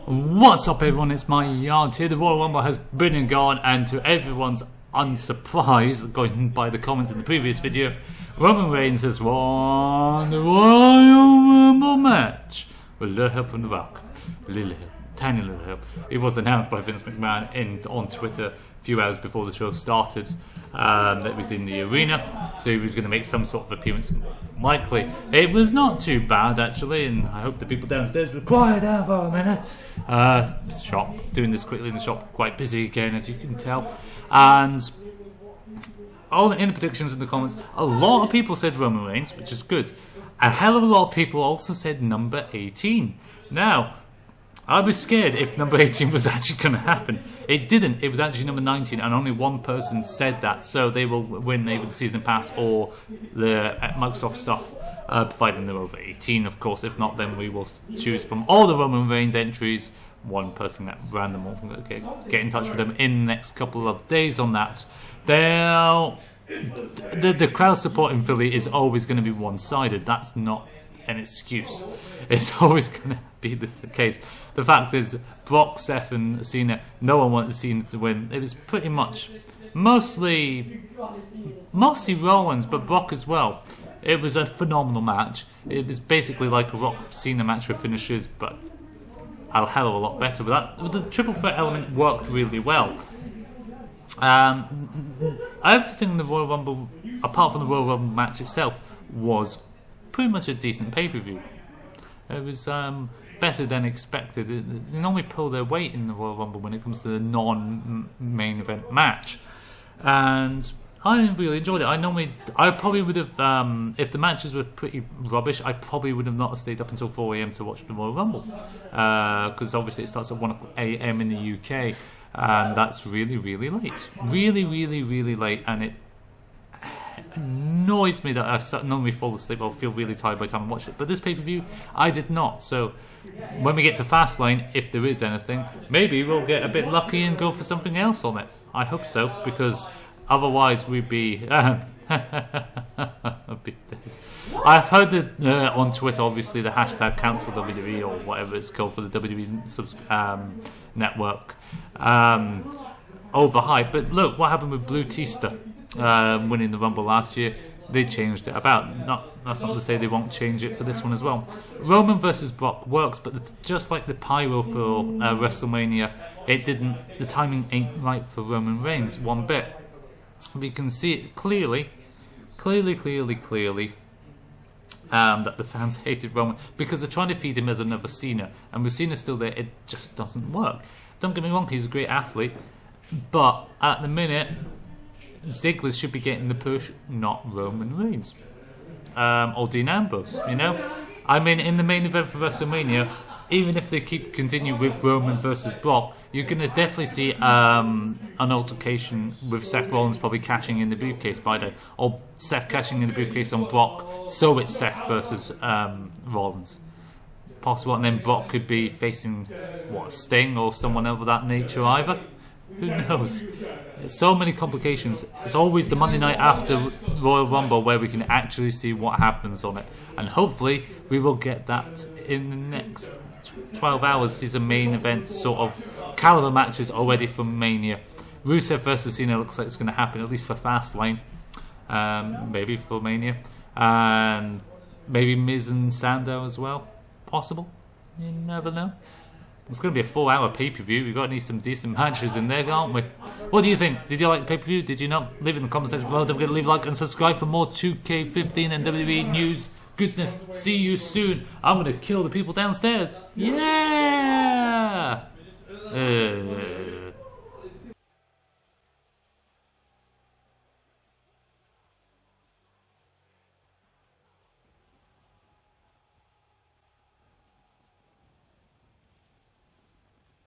What's up, everyone? It's my Yard here. The Royal Rumble has been and gone, and to everyone's unsurprise, going by the comments in the previous video, Roman Reigns has won the Royal Rumble match with a little help from The Rock. Little help, tiny little help. It was announced by Vince McMahon on Twitter a few hours before the show started that it was in the arena, so he was going to make some sort of appearance. Likely, it was not too bad actually, and I hope the people downstairs were quiet down for a minute. Shop, doing this quickly in the shop, quite busy again, as you can tell. And all in the predictions in the comments, a lot of people said Roman Reigns, which is good. A hell of a lot of people also said number 18. Now, I was scared if number 18 was actually going to happen. It didn't. It was actually number 19, and only one person said that. So they will win either the season pass or the Microsoft stuff, providing they're over 18, of course. If not, then we will choose from all the Roman Reigns entries. One person at random will get in touch with them in the next couple of days on that. The crowd support in Philly is always going to be one-sided. That's not an excuse. It's always going to be this case. The fact is, Brock, Seth and Cena, no one wanted Cena to win. It was pretty much mostly Rollins, but Brock as well. It was a phenomenal match. It was basically like a Rock Cena match with finishes, but a hell of a lot better. But the triple threat element worked really well. Everything in the Royal Rumble, apart from the Royal Rumble match itself, was pretty much a decent pay-per-view. It was better than expected. They normally pull their weight in the Royal Rumble when it comes to the non-main event match, and I really enjoyed it. I probably would have, if the matches were pretty rubbish, I probably would have not stayed up until 4 AM to watch the Royal Rumble, because obviously it starts at 1 AM in the UK, and that's really, really late. Really, really, really late, and it annoys me that I normally fall asleep or feel really tired by the time I watch it. But this pay-per-view, I did not. So when we get to Fastlane, if there is anything, maybe we'll get a bit lucky and go for something else on it. I hope so, because otherwise we'd be I'd be dead. I've heard that on Twitter, obviously, the hashtag cancel WWE or whatever it's called for the WWE network, overhyped. But look what happened with Blue Tista winning the Rumble last year. They changed it about. That's not to say they won't change it for this one as well. Roman versus Brock works, but just like the pyro for WrestleMania, it didn't. The timing ain't right for Roman Reigns one bit. We can see it clearly, that the fans hated Roman because they're trying to feed him as another Cena, and with Cena still there, it just doesn't work. Don't get me wrong, he's a great athlete, but at the minute, Ziggler should be getting the push, not Roman Reigns or Dean Ambrose. You know, I mean, in the main event for WrestleMania, even if they continue with Roman versus Brock, you're going to definitely see an altercation with Seth Rollins probably cashing in the briefcase by then, or Seth cashing in the briefcase on Brock, so it's Seth versus Rollins. Possible, and then Brock could be facing, what, Sting or someone of that nature either? Who knows? So many complications. It's always the Monday night after Royal Rumble where we can actually see what happens on it, and hopefully we will get that in the next 12 hours. These are main event sort of caliber matches already from Mania. Rusev versus Cena looks like it's going to happen, at least for Fastlane, maybe for Mania, and maybe Miz and Sandow as well. Possible. You never know. It's going to be a 4-hour pay-per-view. We've got to need some decent matches in there, aren't we? What do you think? Did you like the pay-per-view? Did you not? Leave it in the comment section below. Don't forget to leave a like and subscribe for more 2K15 and WWE news. Goodness, see you soon. I'm going to kill the people downstairs. Yeah!